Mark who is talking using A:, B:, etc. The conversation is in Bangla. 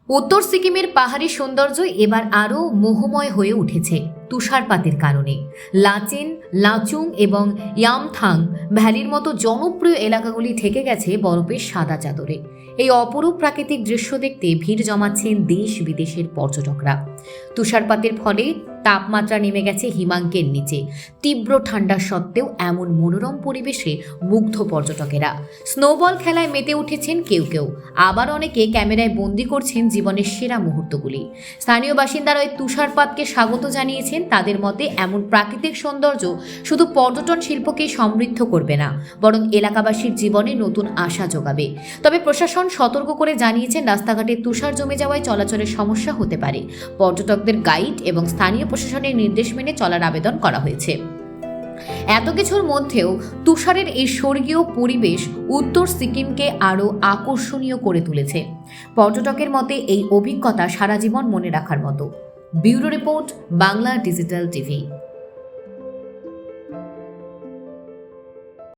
A: উত্তর সিকিমের পাহাড়ি সৌন্দর্য এবার আরও মোহময় হয়ে উঠেছে তুষারপাতের কারণে। লাচেন, লাচুং এবং ইয়ামথাং ভ্যালির মতো জনপ্রিয় এলাকাগুলি ঢেকে গেছে বরফের সাদা চাদরে। এই অপরূপ প্রাকৃতিক দৃশ্য দেখতে ভিড় জমাচ্ছেন দেশ বিদেশের পর্যটকরা। তুষারপাতের ফলে তাপমাত্রা নেমে গেছে হিমাঙ্কের নিচে। তীব্র ঠান্ডা সত্ত্বেও এমন মনোরম পরিবেশে মুগ্ধ পর্যটকেরা। স্নোবল খেলায় মেতে উঠেছেন কেউ কেউ, আবার অনেকে ক্যামেরায় বন্দি করছেন জীবনের সেরা মুহূর্তগুলি। স্থানীয় বাসিন্দারা ওই তুষারপাতকে স্বাগত জানিয়েছেন। তাদের মতে এমন প্রাকৃতিক সৌন্দর্য শুধু পর্যটন শিল্পকে সমৃদ্ধ করবে না, বরং এলাকাবাসীর জীবনে নতুন আশা যোগাবে। তবে প্রশাসন সতর্ক করে জানিয়েছেন, রাস্তাঘাটে তুষার জমে যাওয়ায় চলাচলের সমস্যা হতে পারে। পর্যটকদের গাইড এবং স্থানীয় প্রশাসনের নির্দেশ মেনে চলার আবেদন করা হয়েছে। এত কিছুর মধ্যেও তুষারের এই স্বর্গীয় পরিবেশ উত্তর সিকিমকে আরও আকর্ষণীয় করে তুলেছে। পর্যটকের মতে এই অভিজ্ঞতা সারা জীবন মনে রাখার মতো। Bureau report, Bangla digital TV.